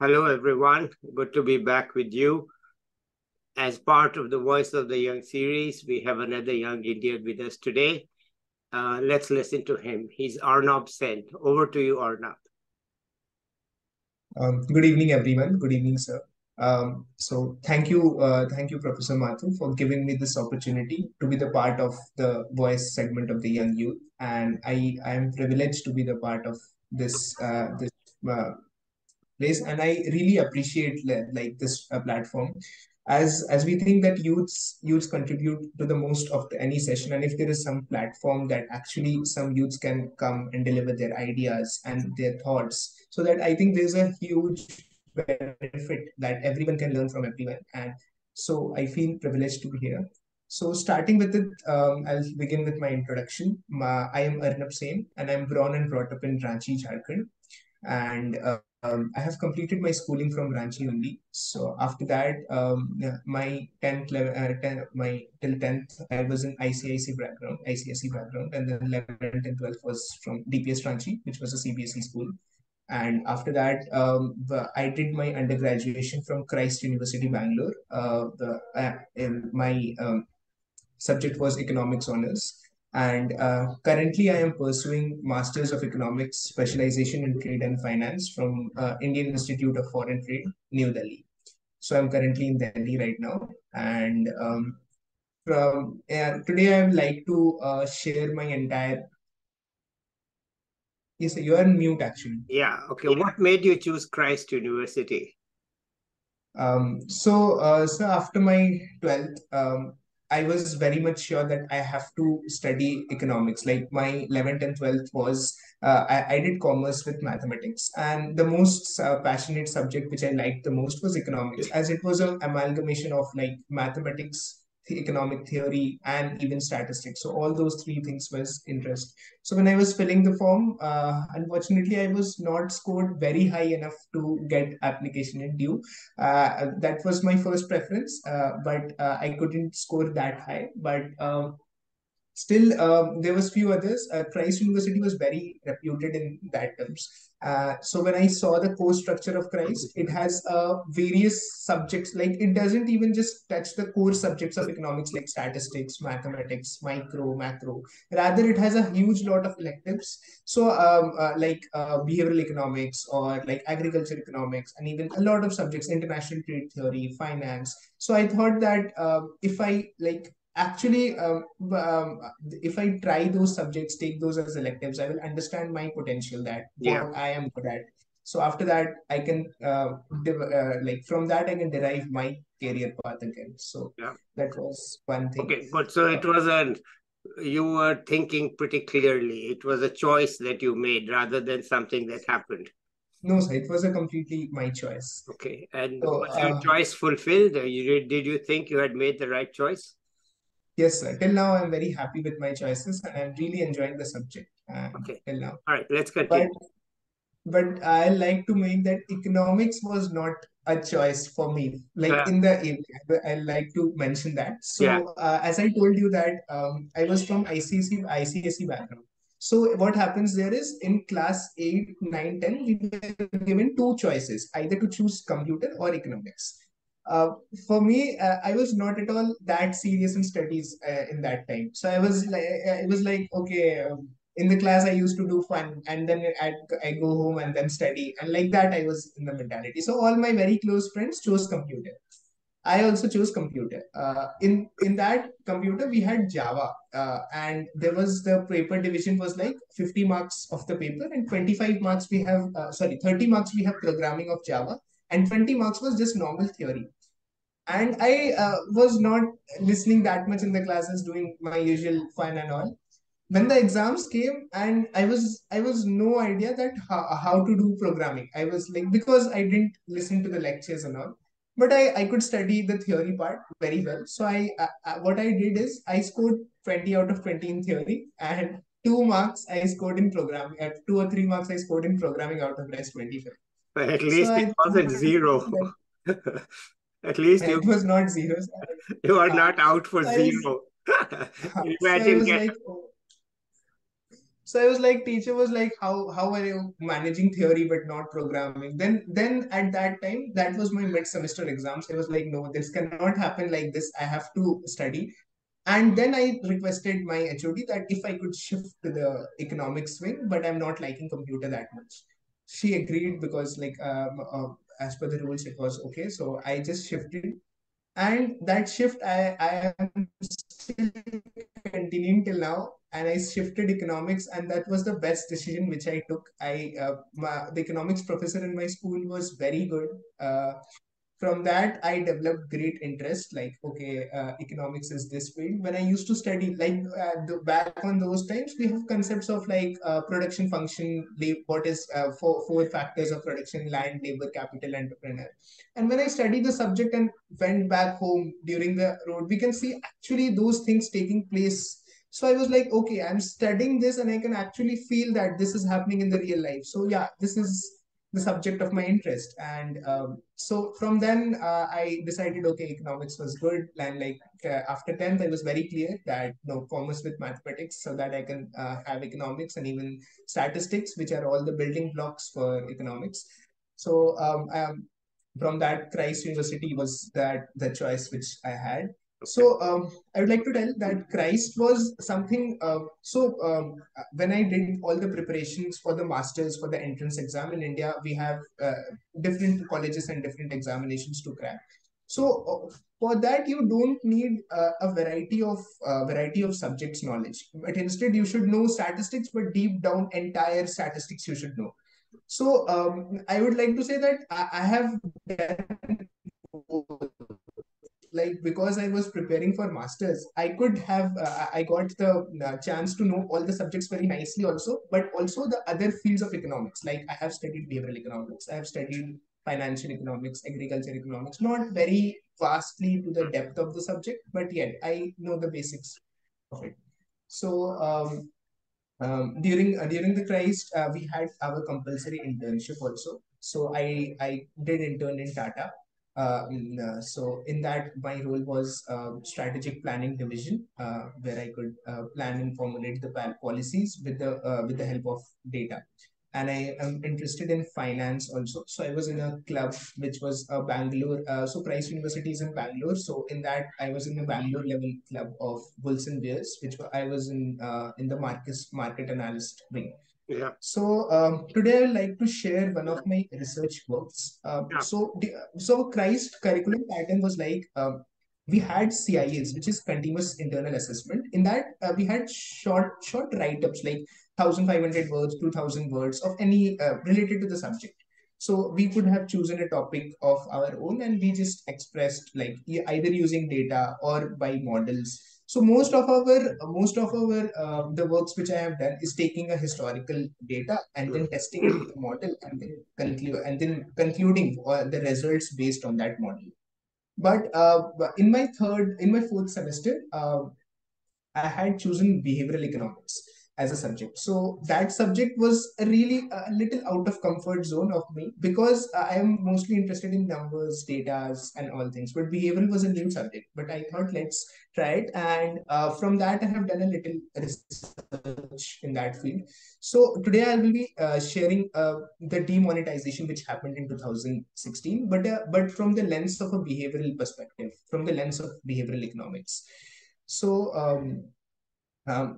Hello, everyone. Good to be back with you. As part of the Voice of the Young series, we have another young Indian with us today. Let's listen to him. He's Arnab Sen. Over to you, Arnab. Good evening, everyone. Good evening, sir. So thank you, Professor Mathu, for giving me this opportunity to be the part of the voice segment of the young youth, and I am privileged to be the part of this uh, place, and I really appreciate like this platform, as we think that youths contribute to the most of any session, and if there is some platform that actually some youths can come and deliver their ideas and their thoughts, so that I think there's a huge benefit that everyone can learn from everyone, and so I feel privileged to be here. So starting with it, I'll begin with my introduction. I am Arnab Sen, and I'm born and brought up in Ranchi, Jharkhand, and I have completed my schooling from Ranchi only. So after that, yeah, my 10th level, 10, my till 10th, I was in ICIC background, and then 11th and 12th was from DPS Ranchi, which was a CBSE school. And after that, I did my undergraduation from Christ University, Bangalore. In my subject was economics honors. And currently, I am pursuing Masters of Economics Specialization in Trade and Finance from Indian Institute of Foreign Trade, New Delhi. So I'm currently in Delhi right now. And today, I would like to share my entire. Yes, sir, you are on mute actually. Yeah, okay. What made you choose Christ University? So after my 12th, I was very much sure that I have to study economics. Like my 11th and 12th was, I did commerce with mathematics. And the most passionate subject which I liked the most was economics, as it was an amalgamation of like mathematics, the economic theory, and even statistics. So all those three things was interest. So when I was filling the form, unfortunately, I was not scored very high enough to get application in due. That was my first preference, but I couldn't score that high. But still, there was few others. Christ University was very reputed in that terms. So when I saw the course structure of Christ, it has various subjects. Like it doesn't even just touch the core subjects of economics like statistics, mathematics, micro, macro. Rather, it has a huge lot of electives. So behavioral economics or like agriculture economics, and even a lot of subjects, international trade theory, finance. So I thought that if I like actually if I try those subjects, take those as electives, I will understand my potential, that Yeah, what I am good at. So after that I can like from that I can derive my career path again. So yeah. that was one thing. Okay, but so uh, it was you were thinking pretty clearly. It was a choice that you made rather than something that happened. no sir, it was a completely my choice. Okay, and So was your choice fulfilled? Did you think you had made the right choice? yes sir, till now I'm very happy with my choices and I'm really enjoying the subject Okay, till now. all right, let's but continue. but I like to make that economics was not a choice for me. Like Uh, in the I like to mention that. yeah, So as I told you that I was from ICSE background. So what happens there is in class 8, 9, 10, we were given two choices, either to choose computer or economics. Uh, for me, I was not at all that serious in studies in that time. So I was like, okay, in the class I used to do fun, and then I go home and then study, and like that I was in the mentality. So all my very close friends chose computer. I also chose computer. In that computer we had Java, and there was the paper division was like 50 marks of the paper, and 25 marks we have 30 marks we have programming of Java, and 20 marks was just normal theory. And I was not listening that much in the classes, doing my usual fun and all. When the exams came, and I was no idea that how to do programming. I was like, because I didn't listen to the lectures and all, but I could study the theory part very well. So what I did is I scored 20 out of 20 in theory, and 2 marks I scored in programming. At 2 or 3 marks I scored in programming out of rest 25. but at So least it I wasn't thought zero. that At least it was not zero. you are Uh, not out for so I was zero. so I Imagine was get like, oh, So I was like, teacher was like, how are you managing theory but not programming? Then at that time, that was my mid semester exams. I was like, no, this cannot happen like this. I have to study. And then I requested my HOD that if I could shift to the economics wing, but I'm not liking computer that much. She agreed because like as per the rules it was okay. So I just shifted, and that shift I am still continuing till now. And I shifted economics, and that was the best decision which I took. The economics professor in my school was very good. From that I developed great interest, like okay, economics is this field. When I used to study, like back on those times, we have concepts of like production function, what is four factors of production: land, labor, capital, entrepreneur. And when I studied the subject and went back home during the road, we can see actually those things taking place. So I was like, okay, I'm studying this and I can actually feel that this is happening in the real life. So yeah, this is the subject of my interest. And so from then I decided, okay, economics was good. And like after 10th, I was very clear that no, commerce with mathematics, so that I can have economics and even statistics, which are all the building blocks for economics. So from that, Christ University was that the choice which I had. So I would like to tell that Christ was something. When I did all the preparations for the masters for the entrance exam in India, we have different colleges and different examinations to crack. So for that, you don't need a variety of subjects knowledge, but instead you should know statistics, but deep down entire statistics you should know. So I would like to say that I have done, like because I was preparing for masters, I could have I got the chance to know all the subjects very nicely also, but also the other fields of economics. Like I have studied behavioral economics, I have studied financial economics, agriculture economics, not very vastly to the depth of the subject, but yet I know the basics of it. So during the Christ, we had our compulsory internship also. So I did intern in Tata. So in that, my role was strategic planning division, where I could plan and formulate the policies with the help of data. And I am interested in finance also. So I was in a club which was Bangalore. So Christ University is in Bangalore. So in that, I was in the Bangalore level club of Bulls and Bears, which I was in the market analyst wing. Yeah. So today I would like to share one of my research works. Yeah. So Christ curriculum pattern was like we had CIAs, which is continuous internal assessment. In that we had short write ups like 1,500 words, 2,000 words of any related to the subject. So we could have chosen a topic of our own, and we just expressed like either using data or by models. So most of our the works which I have done is taking a historical data and then testing it with a model, and then concluding the results based on that model. But in my fourth semester, I had chosen behavioral economics as a subject. So that subject was really a little out of comfort zone of me, because I am mostly interested in numbers, data, and all things. But behavioral was a new subject. But I thought let's try it, and from that I have done a little research in that field. So today I will be sharing the demonetization which happened in 2016, but from the lens of a behavioral perspective, from the lens of behavioral economics. So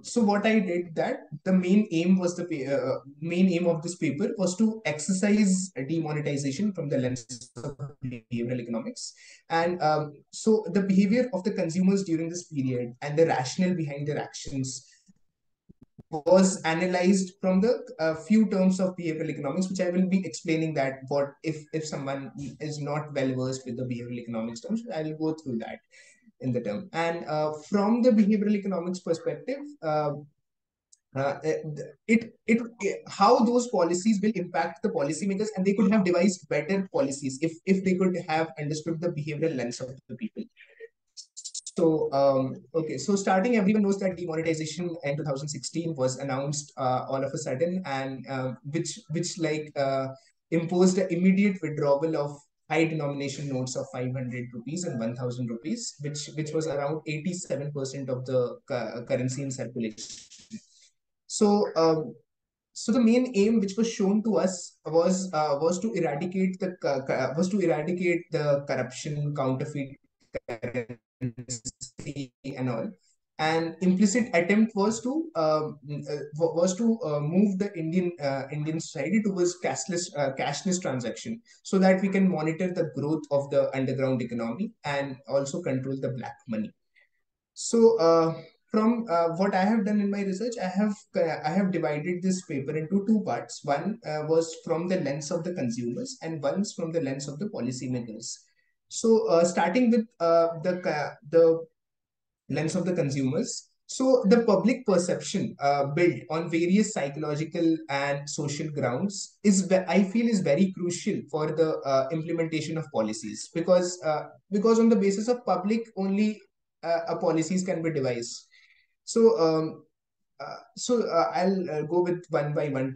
so what I did, that the main aim of this paper was to exercise demonetization from the lens of behavioral economics. And so the behavior of the consumers during this period and the rationale behind their actions was analyzed from the few terms of behavioral economics, which I will be explaining that what if someone is not well versed with the behavioral economics terms, I will go through that in the term. And from the behavioral economics perspective, how those policies will impact the policymakers, and they could have devised better policies if they could have understood the behavioral lens of the people. So, okay, so starting, everyone knows that demonetization in 2016 was announced all of a sudden, and which like imposed the immediate withdrawal of high denomination notes of 500 rupees and 1,000 rupees, which was around 87% of the currency in circulation. So the main aim which was shown to us was to eradicate the corruption, counterfeit currency, and all. And implicit attempt was to move the Indian society towards cashless transaction, so that we can monitor the growth of the underground economy and also control the black money. So, from what I have done in my research, I have divided this paper into two parts. One was from the lens of the consumers, and one's from the lens of the policymakers. So, starting with the lens of the consumers. So, the public perception built on various psychological and social grounds I feel, is very crucial for the implementation of policies, because on the basis of public only policies can be devised. So, I'll go with one by one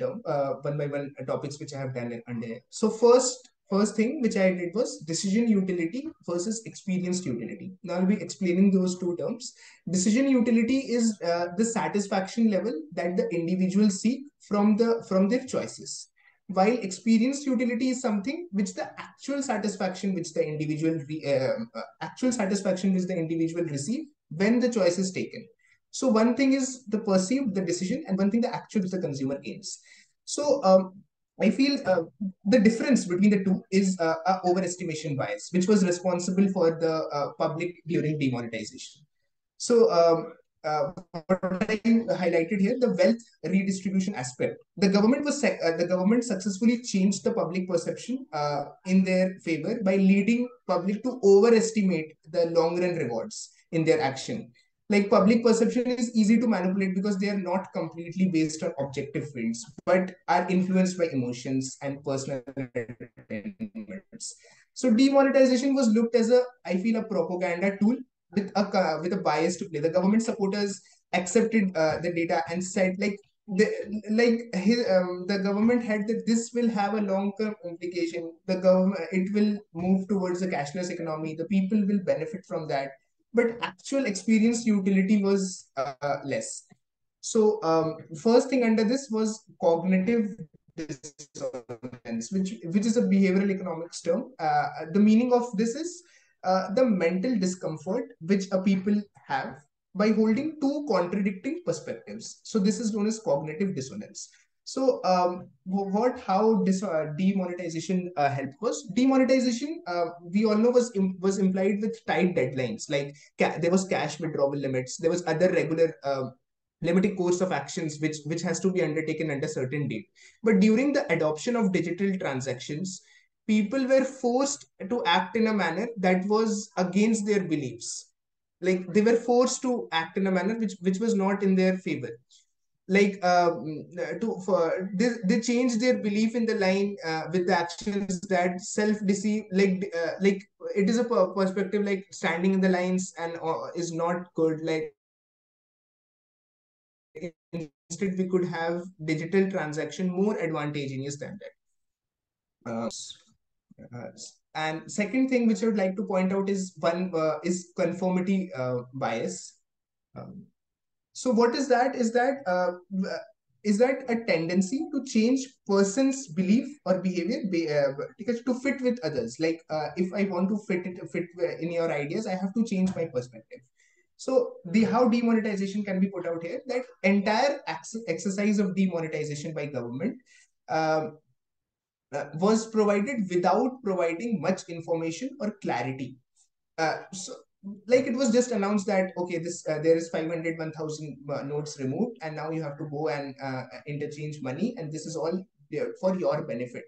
topics which I have done under. So first thing which I did was decision utility versus experienced utility. Now I'll be explaining those two terms. Decision utility is the satisfaction level that the individuals seek from their choices, while experienced utility is something which the actual satisfaction which the individual receive when the choice is taken. So one thing is the perceived, the decision, and one thing the actual which the consumer gains. So I feel the difference between the two is a overestimation bias, which was responsible for the public during demonetization. So what I highlighted here, the wealth redistribution aspect. The government successfully changed the public perception in their favor by leading public to overestimate the long run rewards in their action. Like, public perception is easy to manipulate because they are not completely based on objective fields, but are influenced by emotions and personal entertainments. So demonetization was looked as I feel, a propaganda tool with a bias to play. The government supporters accepted the data and said, the government had that this will have a long term implication. The government, it will move towards a cashless economy. The people will benefit from that, but actual experience utility was less. So, first thing under this was cognitive dissonance, which is a behavioral economics term. The meaning of this is the mental discomfort which a people have by holding two contradicting perspectives. So this is known as cognitive dissonance. So, demonetization helped was demonetization. We all know was implied with tight deadlines. Like, there was cash withdrawal limits. There was other regular limiting course of actions which has to be undertaken under certain date. But during the adoption of digital transactions, people were forced to act in a manner that was against their beliefs. Like, they were forced to act in a manner which was not in their favor. Like, they changed their belief in the line with the actions that self deceive. Like, it is a perspective like standing in the lines and is not good. Like, instead we could have digital transaction more advantageous than that. Uh, and second thing which I would like to point out is one is conformity bias. Um, so what is that? Is that a tendency to change person's belief or behavior because to fit with others? Like, if I want to fit in your ideas, I have to change my perspective. So the how demonetization can be put out here, that entire exercise of demonetization by government was provided without providing much information or clarity. So, like, it was just announced that, okay, this there is 500 1000 notes removed, and now you have to go and interchange money, and this is all there for your benefit.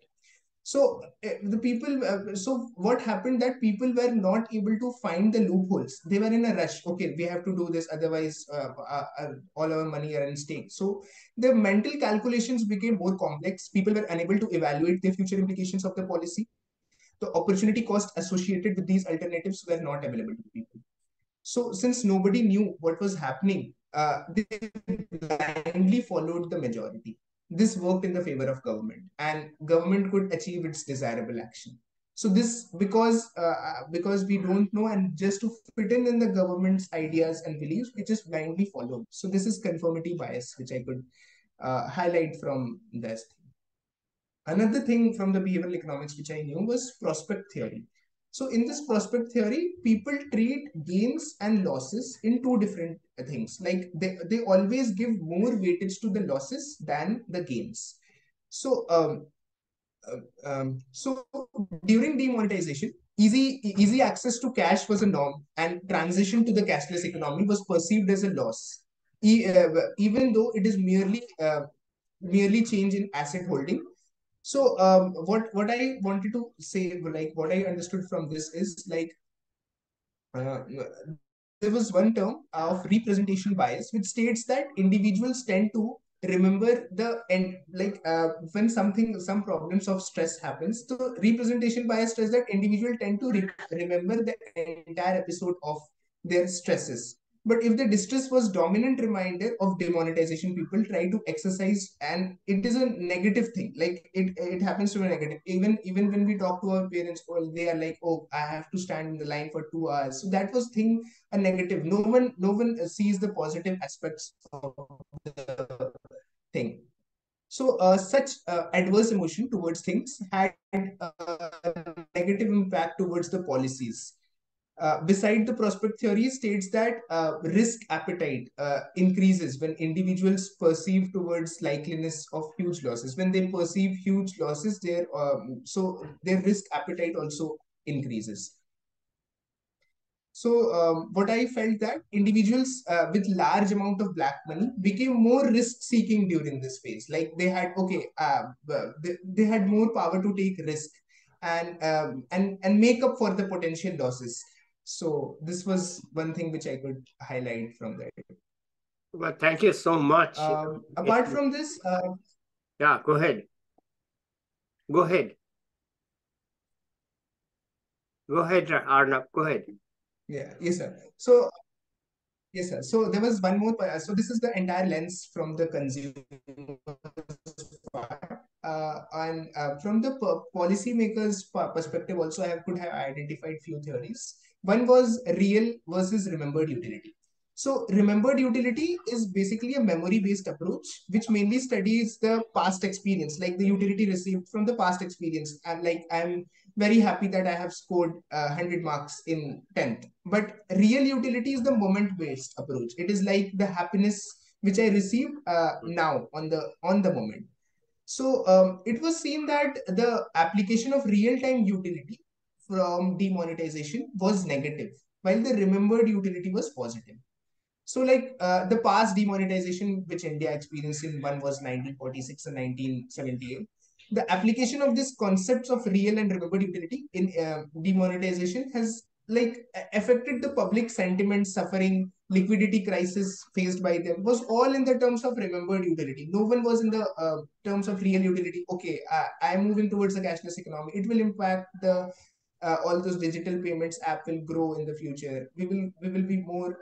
So the people, so what happened, that people were not able to find the loopholes. They were in a rush. Okay, we have to do this, otherwise all our money are in stake. So the mental calculations became more complex. People were unable to evaluate the future implications of the policy. The opportunity cost associated with these alternatives were not available to people. So since nobody knew what was happening, they blindly followed the majority. This worked in the favor of government, and government could achieve its desirable action. So this, because we don't know, and just to fit in the government's ideas and beliefs, we just blindly follow. So this is conformity bias, which I could highlight from this. Another thing from the behavioral economics which I knew was prospect theory. So in this prospect theory, people treat gains and losses in two different things. Like they always give more weightage to the losses than the gains. So so during demonetization, easy access to cash was a norm, and transition to the cashless economy was perceived as a loss, even though it is merely change in asset holding. So what I wanted to say, like what I understood from this is like uh, there was one term of representation bias which states that individuals tend to remember the end, like when some problems of stress happens, so representation bias says that individuals tend to remember the entire episode of their stresses. But if the distress was dominant reminder of demonetization, people try to exercise, and it is a negative thing. Like it happens to be negative. Even when we talk to our parents, or they are like, "Oh, I have to stand in the line for 2 hours." So that was thing a negative. No one sees the positive aspects of the thing. So such adverse emotion towards things had a negative impact towards the policies. Beside the prospect theory states that risk appetite increases when individuals perceive towards likeliness of huge losses. When they perceive huge losses, their risk appetite also increases. So what I felt that individuals with large amount of black money became more risk seeking during this phase. Like they had more power to take risk and make up for the potential losses. So this was one thing which I could highlight from that. Well, thank you so much. Apart from this, yeah, go ahead. Go ahead. Go ahead, Arnab. Go ahead. yeah, yes, sir. So yes, sir. So there was one more. So this is the entire lens from the consumer part. And from the policymakers' perspective, also I could have identified few theories. One was real versus remembered utility. So remembered utility is basically a memory-based approach, which mainly studies the past experience, like the utility received from the past experience. I'm very happy that I have scored 100 marks in 10th. But real utility is the moment-based approach. It is like the happiness which I received now on the moment. So it was seen that the application of real-time utility from demonetization was negative, while the remembered utility was positive. So, like the past demonetization which India experienced in one was 1946 and 1978. The application of these concepts of real and remembered utility in demonetization has affected the public sentiment, suffering, liquidity crisis faced by them was all in the terms of remembered utility. No one was in the terms of real utility. Okay, I am moving towards a cashless economy. It will impact the all those digital payments app will grow in the future. We will be more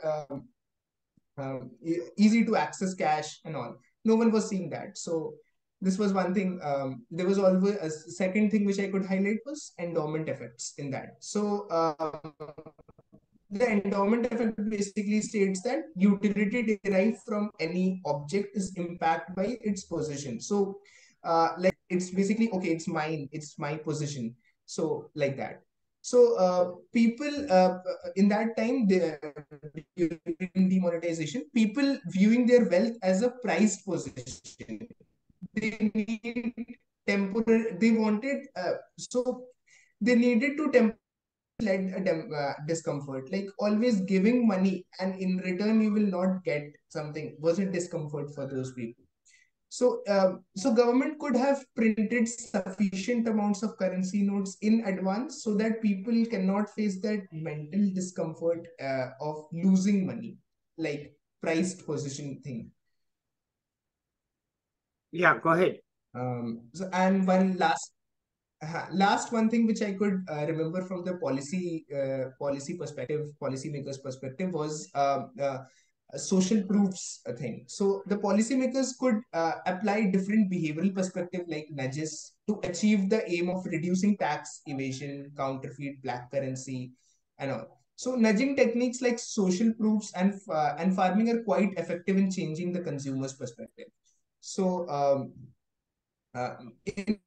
easy to access cash and all. No one was seeing that. So this was one thing. There was always a second thing which I could highlight was endowment effects in that. So the endowment effect basically states that utility derived from any object is impacted by its position. So it's basically okay, it's mine, it's my position. So like that. So people in that time, during demonetization, people viewing their wealth as a prized possession. They need temporary. They wanted so they needed to led a discomfort. Like always giving money and in return you will not get something was a discomfort for those people. So, so government could have printed sufficient amounts of currency notes in advance so that people cannot face that mental discomfort of losing money, like priced position thing. Yeah, go ahead. So, and one last one thing which I could remember from the policy perspective, policymakers perspective was social proofs thing. So the policymakers could apply different behavioral perspective like nudges to achieve the aim of reducing tax evasion, counterfeit, black currency, and all. So nudging techniques like social proofs and farming are quite effective in changing the consumer's perspective. So uh, in,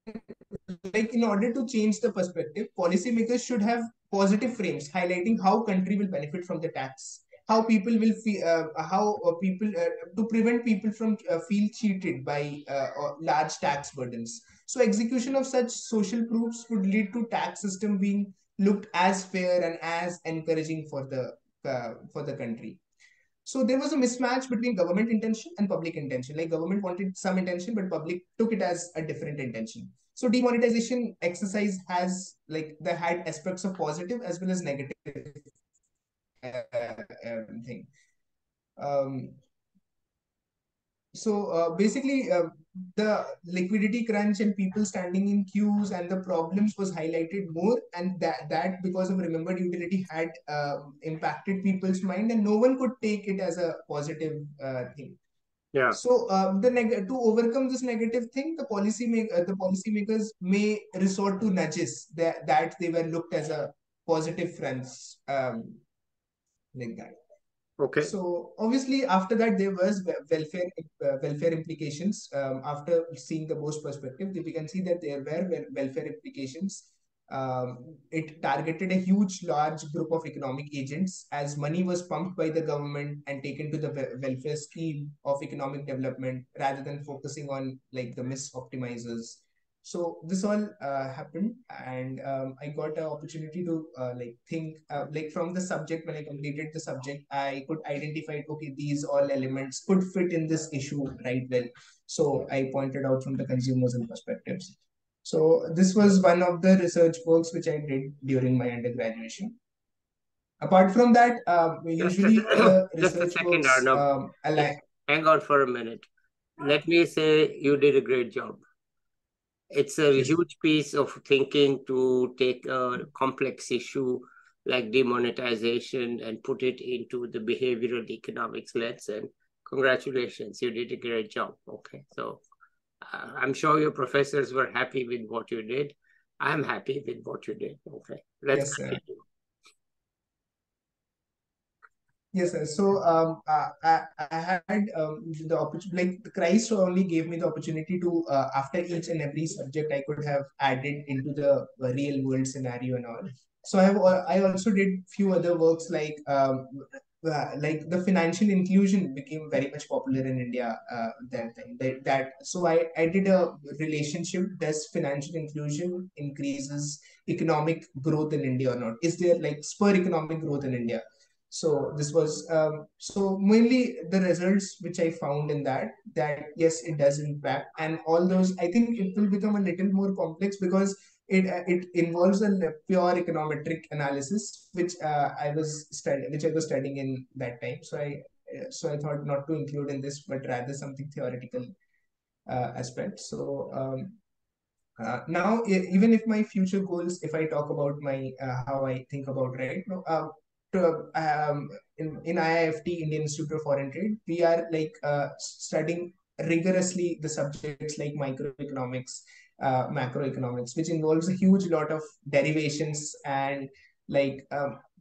in order to change the perspective, policymakers should have positive frames highlighting how country will benefit from the tax, how people will feel, how people to prevent people from feel cheated by large tax burdens. So execution of such social proofs would lead to tax system being looked as fair and as encouraging for the country. So there was a mismatch between government intention and public intention. Like government wanted some intention, but public took it as a different intention. So demonetization exercise has like they had aspects of positive as well as negative thing. Um, basically, the liquidity crunch and people standing in queues and the problems was highlighted more, and that because of remembered utility had impacted people's mind, and no one could take it as a positive thing. Yeah. So to overcome this negative thing, the policymakers may resort to nudges that they were looked as a positive fronts, like that. Okay. So obviously, after that, there was welfare implications. After seeing the Bose perspective, we can see that there were welfare implications. It targeted a large group of economic agents as money was pumped by the government and taken to the welfare scheme of economic development rather than focusing on like the misoptimizers. So this all happened, and I got an opportunity to think like from the subject. When I completed the subject, I could identify, okay, these all elements could fit in this issue right well. So I pointed out from the consumers and perspectives. So this was one of the research works which I did during my undergraduation. Apart from that, usually the Just a research second, works Arnab. align. Hang on for a minute. Let me say you did a great job. It's a Yes, huge piece of thinking to take a complex issue like demonetization and put it into the behavioral economics lens. And congratulations, you did a great job. Okay, so I'm sure your professors were happy with what you did. I'm happy with what you did. Okay, let's yes, sir. continue. Yes, sir. So I had the opportunity, like the Christ only gave me the opportunity to, after each and every subject, I could have added into the real world scenario and all. So I also did few other works like the financial inclusion became very much popular in India that time. So I did a relationship. Does financial inclusion increases economic growth in India or not? Is there like spur economic growth in India? So this was so mainly the results which I found in that yes, it does impact, and all those, I think it will become a little more complex because it involves a pure econometric analysis which I was studying in that time. So I thought not to include in this, but rather something theoretical aspect. So now, even if my future goals, if I talk about my how I think about, right, in IIFT, Indian Institute of Foreign Trade, we are studying rigorously the subjects like microeconomics, macroeconomics, which involves a huge lot of derivations and like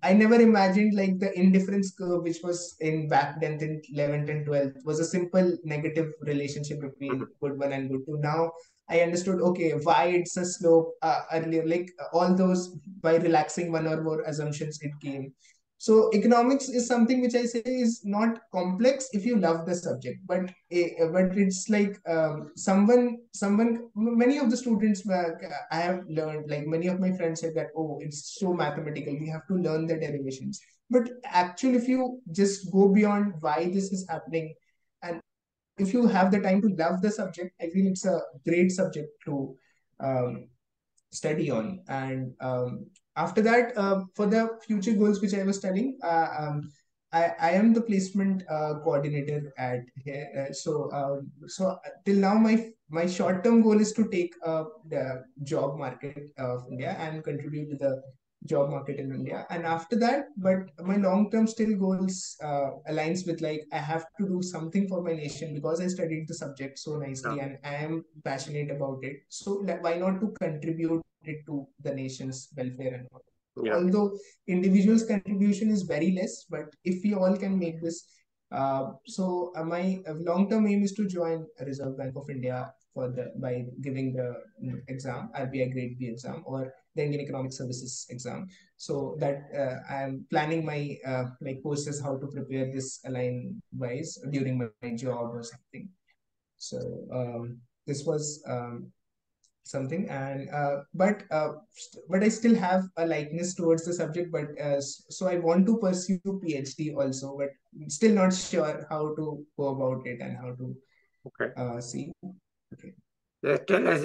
I never imagined like the indifference curve, which was in back then in 11th and 12th, was a simple negative relationship between good one and good two. Now I understood, okay, why it's a slope earlier, like all those by relaxing one or more assumptions it came. So economics is something which I say is not complex if you love the subject, but it's like someone many of the students I have learned, like many of my friends said that, oh, it's so mathematical, we have to learn the derivations. But actually, if you just go beyond why this is happening, and if you have the time to love the subject, I feel it's a great subject to um, study on. And after that, for the future goals which I was studying, I am the placement coordinator at here. So till now, my short term goal is to take the job market of India and contribute to the job market in India. And after that, but my long term still goals aligns with like I have to do something for my nation because I studied the subject so Yeah. nicely and I am passionate about it. So why not to contribute it to the nation's welfare and all. Yeah. Although individuals' contribution is very less, but if we all can make this My long-term aim is to join Reserve Bank of India by giving the exam, RBI Grade B exam or the Indian Economic Services exam. So that I am planning my like courses how to prepare this align wise during my job or something. So this was something, and but I still have a likeness towards the subject, but so I want to pursue PhD also, but still not sure how to go about it and how to Okay. see. Okay. Tell us,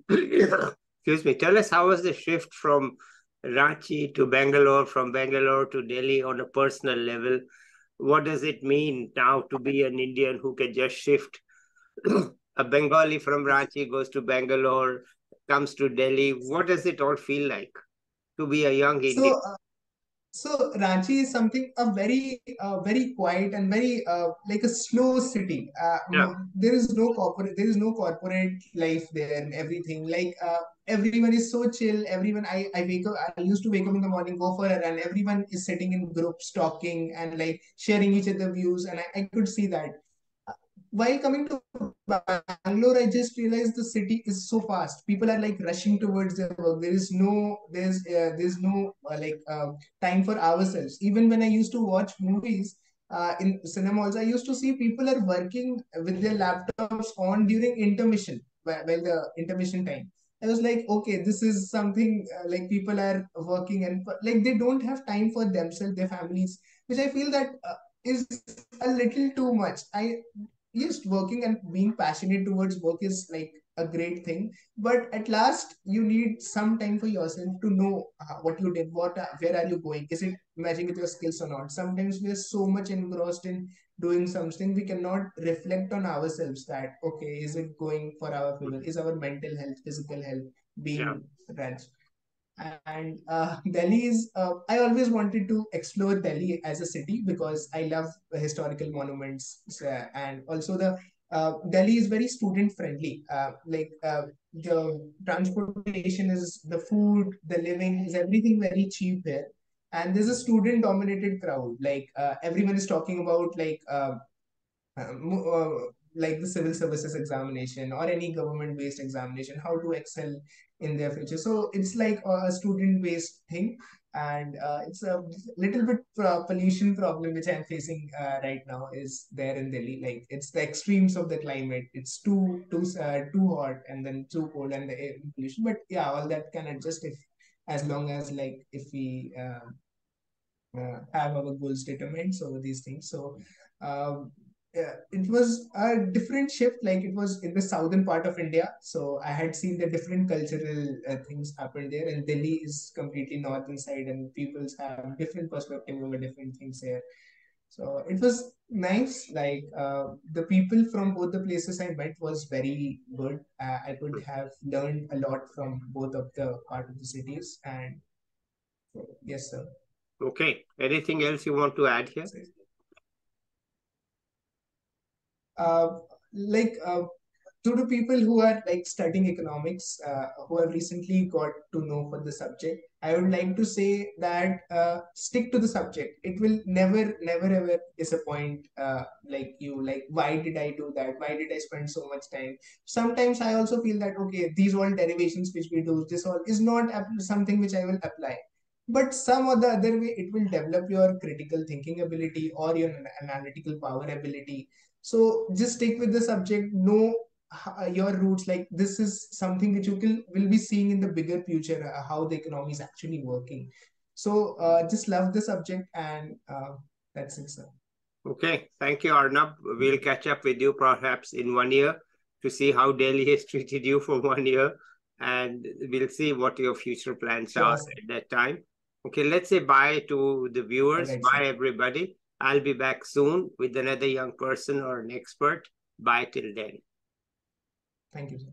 excuse me, tell us how was the shift from Ranchi to Bangalore, from Bangalore to Delhi on a personal level? What does it mean now to be an Indian who can just shift? A Bengali from Ranchi goes to Bangalore, comes to Delhi. What does it all feel like to be a young Indian? So So Ranchi is something a very quiet and very like a slow city. Yeah. There is no corporate life there and everything. Like everyone is so chill. I wake up. I used to wake up in the morning, go for a run. Everyone is sitting in groups, talking and like sharing each other views, and I could see that. While coming to Bangalore, I just realized the city is so fast. People are like rushing towards their work. There's no time for ourselves. Even when I used to watch movies in cinema, also I used to see people are working with their laptops on during intermission, while the intermission time. I was like, okay, this is something like people are working and like they don't have time for themselves, their families, which I feel that is a little too much. I Yes, working and being passionate towards work is like a great thing, but at last you need some time for yourself to know what you did, where are you going, is it matching with your skills or not. Sometimes we are so much engrossed in doing something we cannot reflect on ourselves that okay, is it going for our favor, is our mental health, physical health Yeah. being right. And Delhi is, I always wanted to explore Delhi as a city because I love historical monuments. And also Delhi is very student friendly. The transportation is, the food, the living is everything very cheap here. And there's a student dominated crowd. Like everyone is talking about like the civil services examination or any government based examination, how to excel in their future. So it's like a student based thing, and it's a little bit pollution problem which I'm facing right now is there in Delhi. Like it's the extremes of the climate. It's too hot and then too cold and the air pollution. But yeah, all that can adjust if as long as like if we have our goals determined. So these things. So yeah, it was a different shift. Like it was in the southern part of India. So I had seen the different cultural things happen there. And Delhi is completely northern side, and people have different perspective over different things here. So it was nice. Like the people from both the places I met was very good. I could have learned a lot from both of the part of the cities. And yes, sir. Okay. Anything else you want to add here? So, uh, like to the people who are like studying economics, who have recently got to know for the subject, I would like to say that stick to the subject. It will never ever disappoint. Like why did I do that, why did I spend so much time. Sometimes I also feel that okay, these all derivations which we do, this all is not something which I will apply, but some or the other way it will develop your critical thinking ability or your analytical power ability. So just stick with the subject, know your roots. Like this is something which will be seeing in the bigger future, how the economy is actually working. So just love the subject, and that's it, sir. Okay. Thank you, Arnab. We'll catch up with you perhaps in 1 year to see how Delhi has treated you for 1 year. And we'll see what your future plans are Sure, sir. at that time. Okay, let's say bye to the All viewers. right, sir. Bye, everybody. I'll be back soon with another young person or an expert. Bye till then. Thank you, sir.